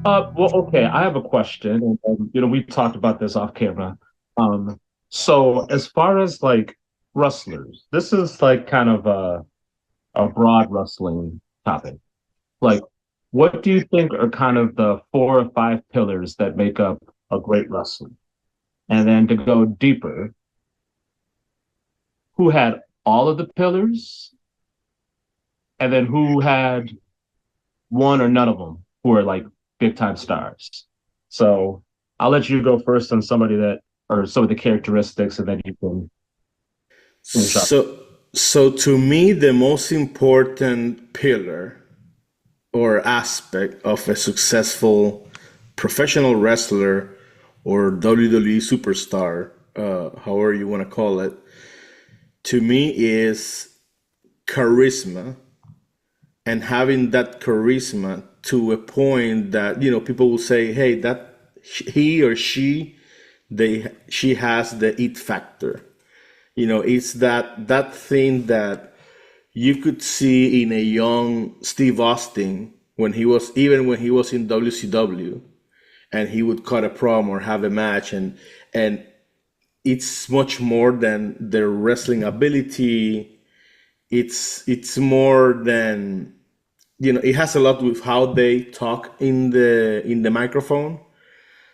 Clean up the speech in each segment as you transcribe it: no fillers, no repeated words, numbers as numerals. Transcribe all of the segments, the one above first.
Well, okay, I have a question. We talked about this off camera. So as far as like wrestlers, this is like kind of a broad wrestling topic. Like, what do you think are kind of the four or five pillars that make up a great wrestler? And then to go deeper, who had all of the pillars, and then who had one or none of them who are like big time stars? So I'll let you go first on somebody that or some of the characteristics, and then you can finish up. So to me, the most important pillar or aspect of a successful professional wrestler or WWE superstar, however you want to call it, to me is charisma, and having that charisma to a point that people will say, "Hey, that he or she has the it factor." It's that thing that you could see in a young Steve Austin when he was in WCW, and he would cut a promo or have a match, and it's much more than their wrestling ability. It's more than, it has a lot with how they talk in the microphone.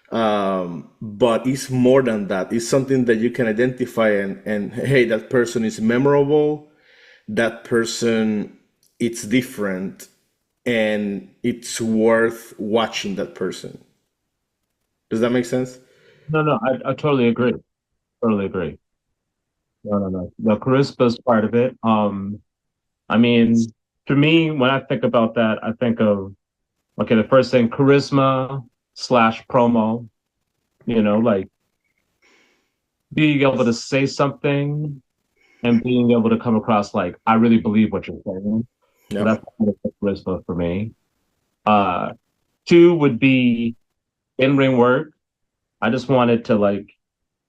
But it's more than that. It's something that you can identify, and hey, that person is memorable. That person, it's different, and it's worth watching that person. Does that make sense? No, no, I totally agree. Totally agree. No, no, no. The charisma is part of it. I mean, to me, when I think about that, I think of okay, the first thing, charisma slash promo. Like being able to say something and being able to come across like I really believe what you're saying. So Yep. that's kind of the charisma for me. Uh, Two would be in-ring work. I just wanted to like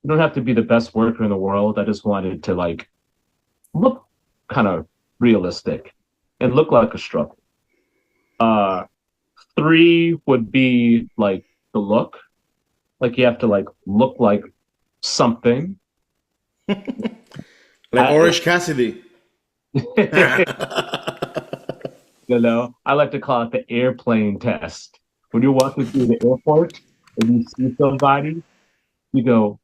you don't have to be the best worker in the world. I just wanted to like look kind of realistic and look like a struggle. Uh, Three would be like the look. Like you have to like look like something. Like I Orange Cassidy. I like to call it the airplane test. When you're walking through the airport and you see somebody, you go,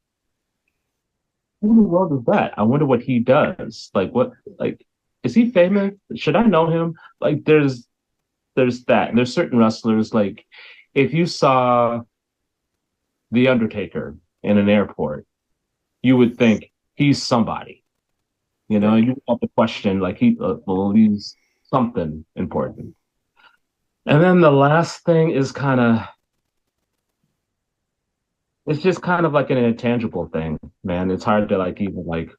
who in the world is that? I wonder what he does. Like what like is he famous? Should I know him? Like there's that. And there's certain wrestlers like if you saw The Undertaker in an airport, you would think he's somebody. Right. You have to question like well, he's something important. And then the last thing is kind of it's just kind of like an intangible thing, man. It's hard to like even like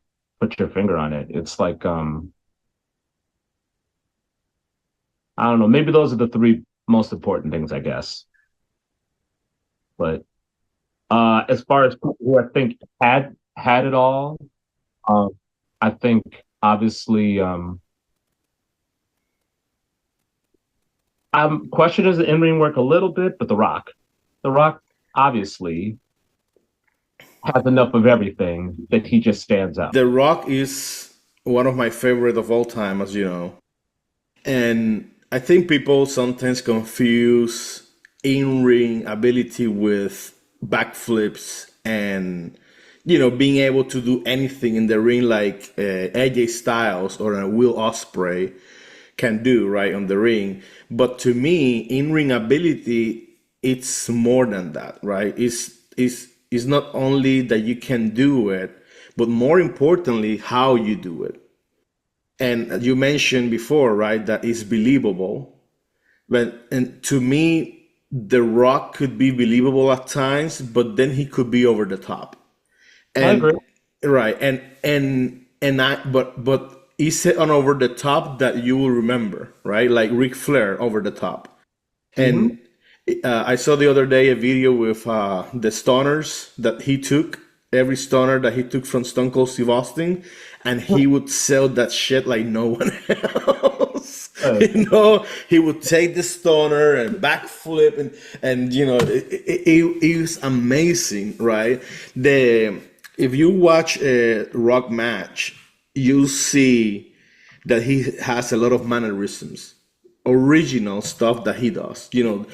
put your finger on it. It's like I don't know, maybe those are the three most important things, I guess. But as far as people who I think had it all, um I think obviously I'm questioning his in-ring work a little bit, but The Rock obviously has enough of everything that he just stands out. The Rock is one of my favorite of all time, as you know. And I think people sometimes confuse in-ring ability with backflips and being able to do anything in the ring like AJ Styles or a Will Ospreay can do right on the ring. But to me, in-ring ability, it's more than that, right? It's not only that you can do it, but more importantly, how you do it. And you mentioned before, right, that it's believable. But and to me, The Rock could be believable at times, but then he could be over the top. I agree. And right, and I but he's on over the top that you will remember, right? Like Ric Flair over the top. Hmm. And I saw the other day a video with the stoners that he took, every stoner that he took from Stone Cold Steve Austin, and he would sell that shit like no one else. He would take the stoner and backflip, and it was amazing, right? The If you watch a Rock match, you see that he has a lot of mannerisms, original stuff that he does. The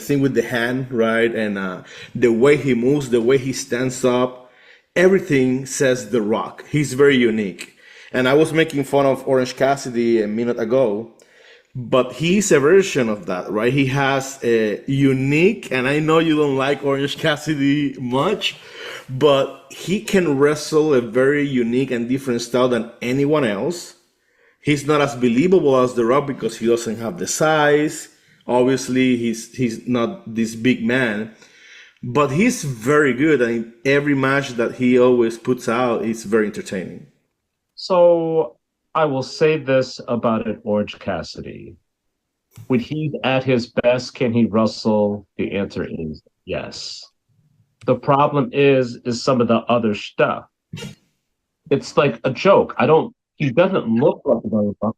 thing with the hand, right, and the way he moves, the way he stands up, everything says The Rock. He's very unique. And I was making fun of Orange Cassidy a minute ago, but he's a version of that, right? He has a unique, and I know you don't like Orange Cassidy much, but he can wrestle a very unique and different style than anyone else. He's not as believable as The Rock because he doesn't have the size. Obviously, he's not this big man, but he's very good. And every match that he always puts out is very entertaining. So I will say this about an Orange Cassidy. When he's at his best, can he wrestle? The answer is yes. The problem is some of the other stuff. It's like a joke. He doesn't look like a Billy Buck.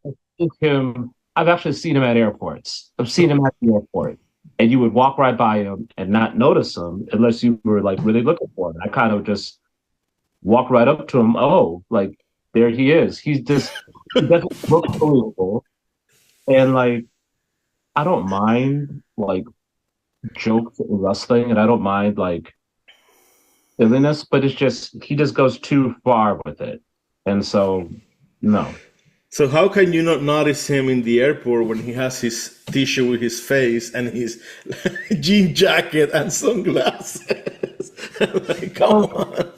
I've actually seen him at airports. I've seen him at the airport. And you would walk right by him and not notice him unless you were like really looking for him. I kind of just walk right up to him. Oh, like there he is. He doesn't look believable. And like, I don't mind like jokes in wrestling, and I don't mind like silliness, but he just goes too far with it. And so, no. So how can you not notice him in the airport when he has his t-shirt with his face and his jean jacket and sunglasses? Like, come on.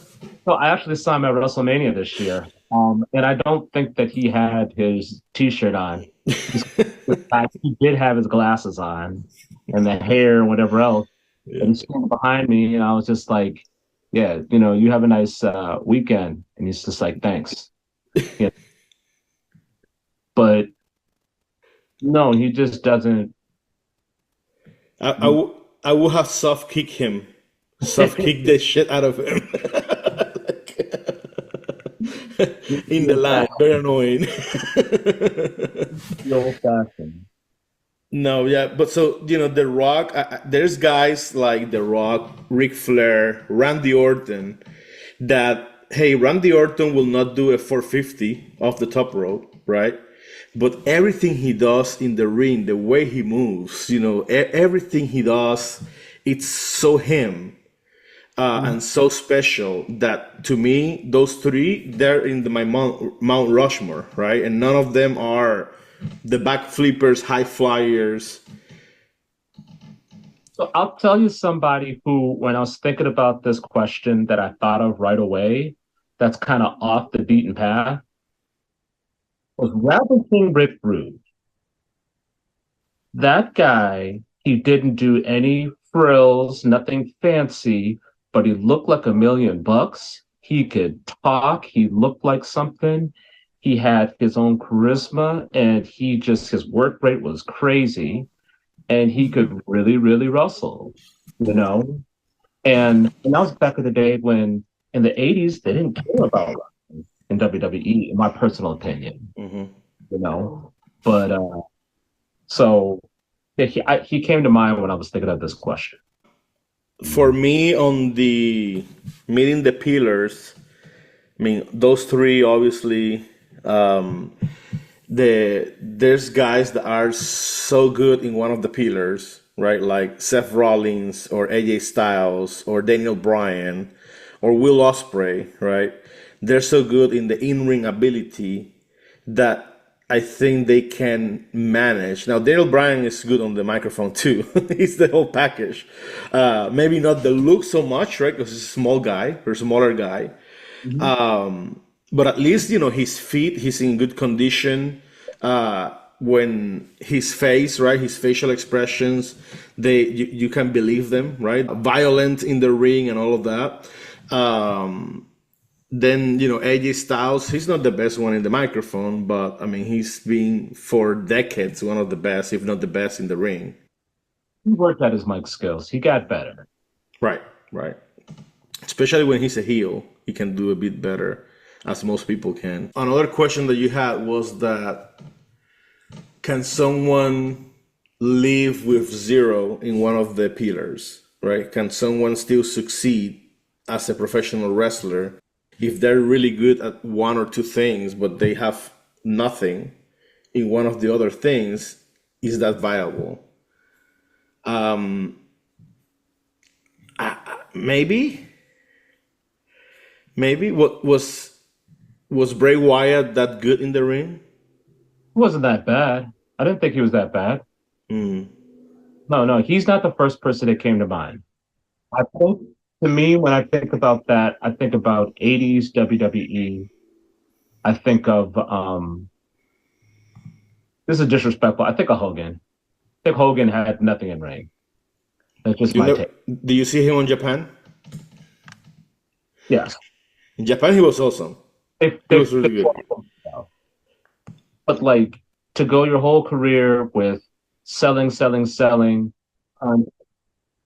So I actually saw him at WrestleMania this year, and I don't think that he had his T-shirt on. He did have his glasses on, and the hair and whatever else. Yeah. And he's standing behind me, and I was just like, "Yeah, you have a nice weekend." And he's just like, "Thanks." Yeah. But no, he just doesn't. I will have soft kick him, soft kick the shit out of him. In the line, very annoying. The old fashioned. No, yeah, but so The Rock. There's guys like The Rock, Ric Flair, Randy Orton. That Randy Orton will not do a 450 off the top rope, right? But everything he does in the ring, the way he moves, everything he does, it's so him. And so special that to me, those three, they're in my Mount Rushmore, right? And none of them are the back flippers, high flyers. So I'll tell you somebody who, when I was thinking about this question that I thought of right away, that's kind of off the beaten path, was Raven King Rick Rude. That guy, he didn't do any frills, nothing fancy, but he looked like $1 million. He could talk. He looked like something. He had his own charisma, and his work rate was crazy, and he could really, really wrestle, And that was back in the day when, in the 80s, they didn't care about wrestling in WWE, in my personal opinion. Mm-hmm. But so he came to mind when I was thinking of this question. For me, on the Meeting the Pillars, I mean, those three, obviously, there's guys that are so good in one of the pillars, right? Like Seth Rollins or AJ Styles or Daniel Bryan or Will Ospreay, right? They're so good in the in-ring ability that I think they can manage. Now, Daniel Bryan is good on the microphone too. He's the whole package. Maybe not the look so much, right? Because he's a small guy or a smaller guy. Mm-hmm. But at least, his feet, he's in good condition. When his face, right, his facial expressions, you can believe them, right? Violent in the ring and all of that. Then, AJ Styles, he's not the best one in the microphone, but I mean, he's been for decades one of the best, if not the best in the ring. He worked at his mic skills. He got better. Right. Especially when he's a heel, he can do a bit better, as most people can. Another question that you had was that can someone live with zero in one of the pillars, right? Can someone still succeed as a professional wrestler if they're really good at one or two things, but they have nothing in one of the other things? Is that viable? Um, maybe, maybe. What was Bray Wyatt that good in the ring? It wasn't that bad. I didn't think he was that bad. Mm, No, no, he's not the first person that came to mind. I think to me, when I think about that, I think about 80s WWE. I think of this is disrespectful. I think of Hogan. I think Hogan had nothing in ring. That's just you my know, take. do you see him in Japan? Yes. In Japan, he was awesome. They, He they, was really they, good. but like to go your whole career with selling, selling, selling, on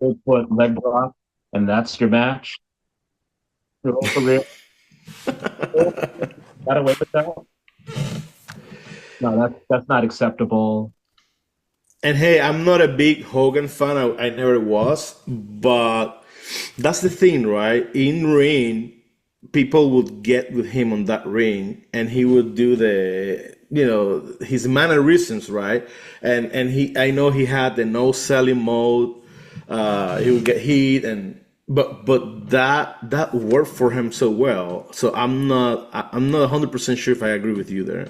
8 foot leg block, and that's your match, your whole career, got away with that? No, that's not acceptable. And hey, I'm not a big Hogan fan. I never was, but that's the thing, right? In ring, people would get with him on that ring, and he would do his mannerisms, right? And I know he had the no selling mode. He would get hit, but that worked for him so well. So I'm not 100% sure if I agree with you there.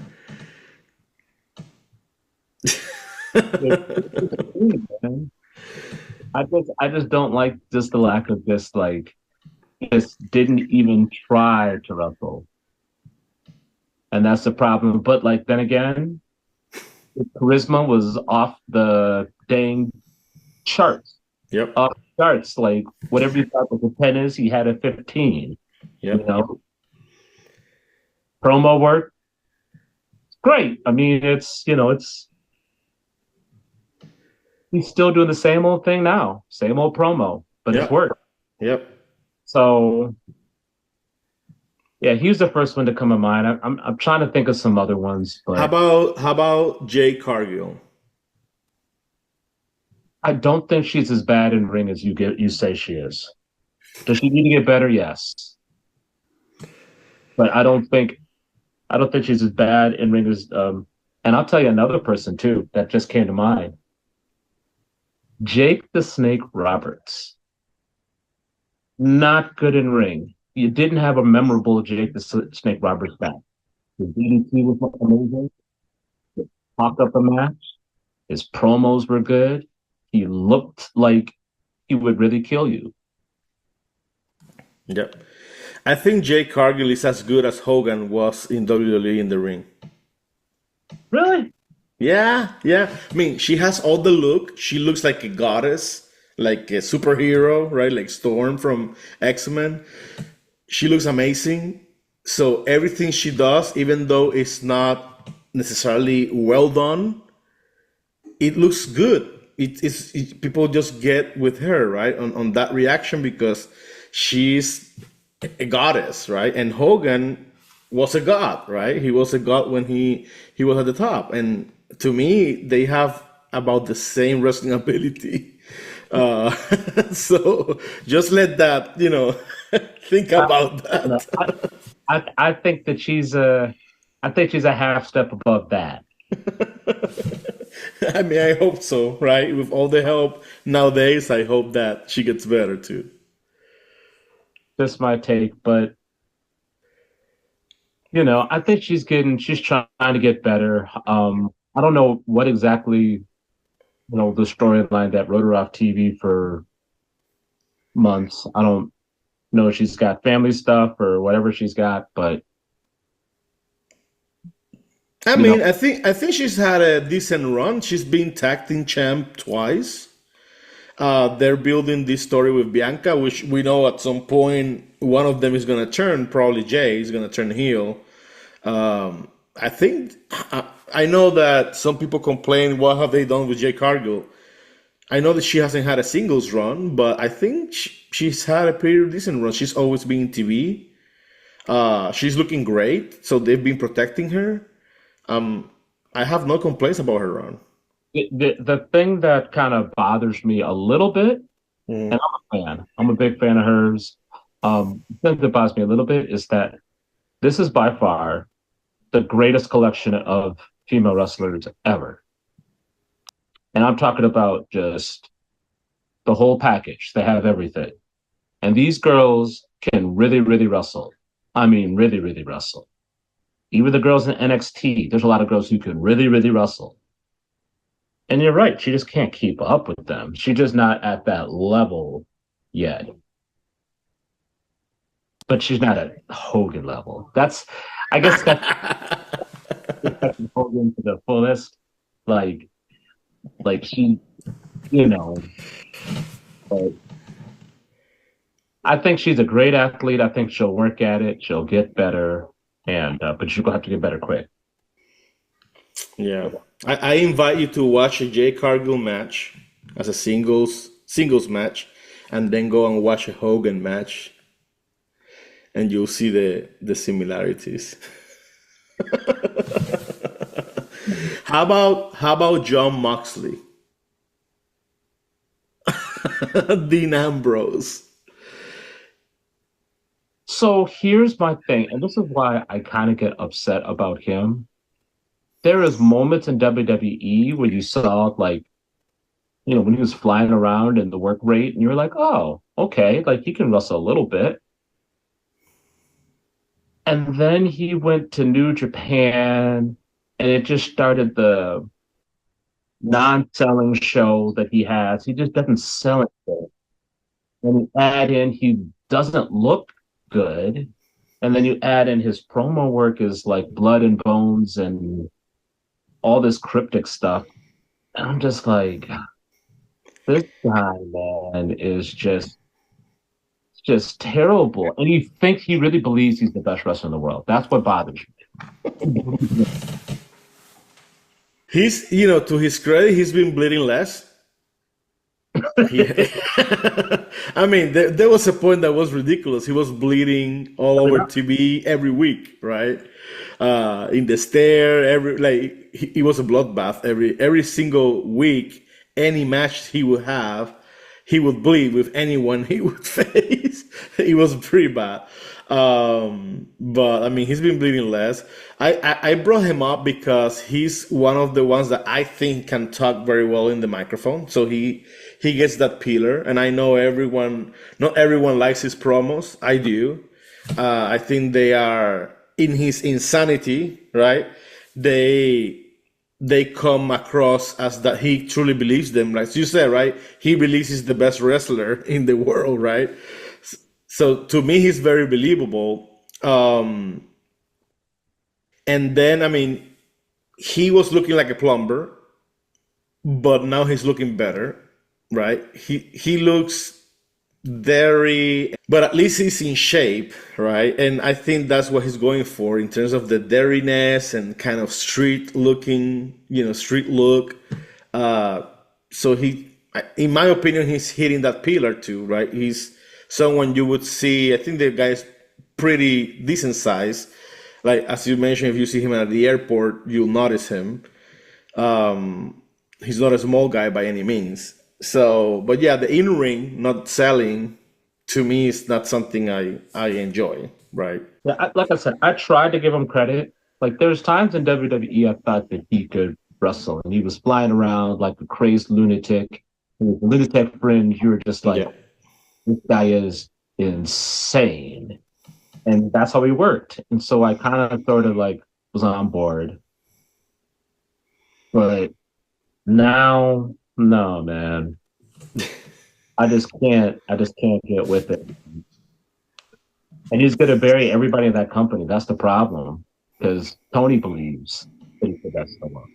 Man. I just don't like just the lack of this like just didn't even try to wrestle. And that's the problem. But like then again, his charisma was off the dang charts. Yep. Off the charts. Like whatever you thought was a 10 is, he had a 15. You Yep. know, promo work, great. I mean, it's he's still doing the same old thing now, same old promo, but it's Yep. work. Yep. So yeah, he was the first one to come to mind. I'm trying to think of some other ones, How but about how about Jay Cargill? I don't think she's as bad in ring as you say she is. Does she need to get better? Yes, but I don't think she's as bad in ring as And I'll tell you another person too that just came to mind. Jake the Snake Roberts. Not good in ring. You didn't have a memorable Jake the Snake Roberts back. His DDT was amazing. He talked up a match. His promos were good. He looked like he would really kill you. Yep. I think Jay Cargill is as good as Hogan was in WWE in the ring. Really? Yeah, yeah. I mean, she has all the look. She looks like a goddess, like a superhero, right? Like Storm from X-Men. She looks amazing. So everything she does, even though it's not necessarily well done, it looks good. People just get with her, right? On that reaction because she's a goddess, right? And Hogan was a god, right? He was a god when he was at the top. And to me, they have about the same wrestling ability. Uh, so just let that, think I, about you know, that. I think that she's a half step above that. I mean, I hope so, right? With all the help nowadays, I hope that she gets better too. Just my take, but I think she's trying to get better. I don't know what exactly, the storyline that wrote her off TV for months. I don't know if she's got family stuff or whatever she's got, but I you know, mean, I think she's had a decent run. She's been tag team champ twice. They're building this story with Bianca, which we know at some point one of them is gonna turn. Probably Jay is gonna turn heel. I think I know that some people complain, what have they done with Jay Cargill? I know that she hasn't had a singles run, but I think she's had a pretty decent run. She's always been in TV. She's looking great, so they've been protecting her. I have no complaints about her run. The thing that kind of bothers me a little bit, and Mm. I'm a fan, I'm a big fan of hers. The thing that bothers me a little bit is that this is by far the greatest collection of female wrestlers ever. And I'm talking about just the whole package. They have everything. And these girls can really, really wrestle. I mean, really, really wrestle. Even the girls in NXT, there's a lot of girls who can really, really wrestle. And you're right, she just can't keep up with them. She's just not at that level yet. But she's not at Hogan level. I guess that's Hogan to the fullest. Like, like she, you know, but I think she's a great athlete. I think she'll work at it. She'll get better, and but she's gonna have to get better quick. Yeah, I invite you to watch a Jay Cargill match as a singles match, and then go and watch a Hogan match, and you'll see the similarities. How about John Moxley, Dean Ambrose? So here's my thing, and this is why I kind of get upset about him. There is moments in WWE where you saw like, when he was flying around in the work rate, and you were like, oh, okay, like he can wrestle a little bit. And then he went to New Japan, and it just started the non-selling show that he has. He just doesn't sell it. And you add in, he doesn't look good. And then you add in his promo work is like blood and bones and all this cryptic stuff. And I'm just like, this guy, man, is just terrible. And you think he really believes he's the best wrestler in the world. That's what bothers me. To his credit, he's been bleeding less. He, I mean, there was a point that was ridiculous. He was bleeding all over TV every week, right? In the stair, he was a bloodbath every single week. Any match he would have, he would bleed with anyone he would face. It was pretty bad. But I mean, he's been bleeding less. I brought him up because he's one of the ones that I think can talk very well in the microphone. So he gets that pillar, and I know not everyone likes his promos. I do. I think they are in his insanity, right? They come across as that he truly believes them. Like you said, right? He believes he's the best wrestler in the world, right? So to me, he's very believable. And then, I mean, he was looking like a plumber, but now he's looking better, right? He looks but at least he's in shape, right? And I think that's what he's going for in terms of the dariness and kind of street looking, street look. So in my opinion, he's hitting that pillar too, right? He's someone you would see. I think the guy's pretty decent size. Like as you mentioned, if you see him at the airport, you'll notice him. He's not a small guy by any means. So, but yeah, the in ring not selling to me is not something I enjoy, right? Yeah, like I said, I tried to give him credit. Like there's times in WWE I thought that he could wrestle, and he was flying around like a crazed lunatic. With a lunatic friend, you were just like, Yeah. this guy is insane. And that's how he worked. And so I kind of sort of like was on board. But now, no, man. I just can't get with it. And he's gonna bury everybody in that company. That's the problem. Because Tony believes that he's the best in the world.